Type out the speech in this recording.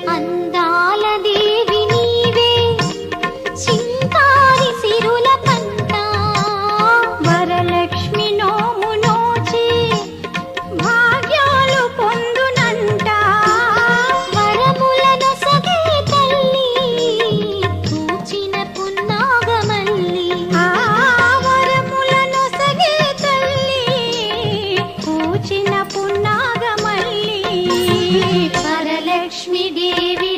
అందాల దేవి నీవే చింకారి సిరుల పంట వరలక్ష్మి నోము నోచి భాగ్యాలు పొందునంట వరములను సగే తల్లి పూచిన పున్నాగమల్లి వరములను సగే తల్లి పూచిన పున్నాగమల్లి వరలక్ష్మి దేవి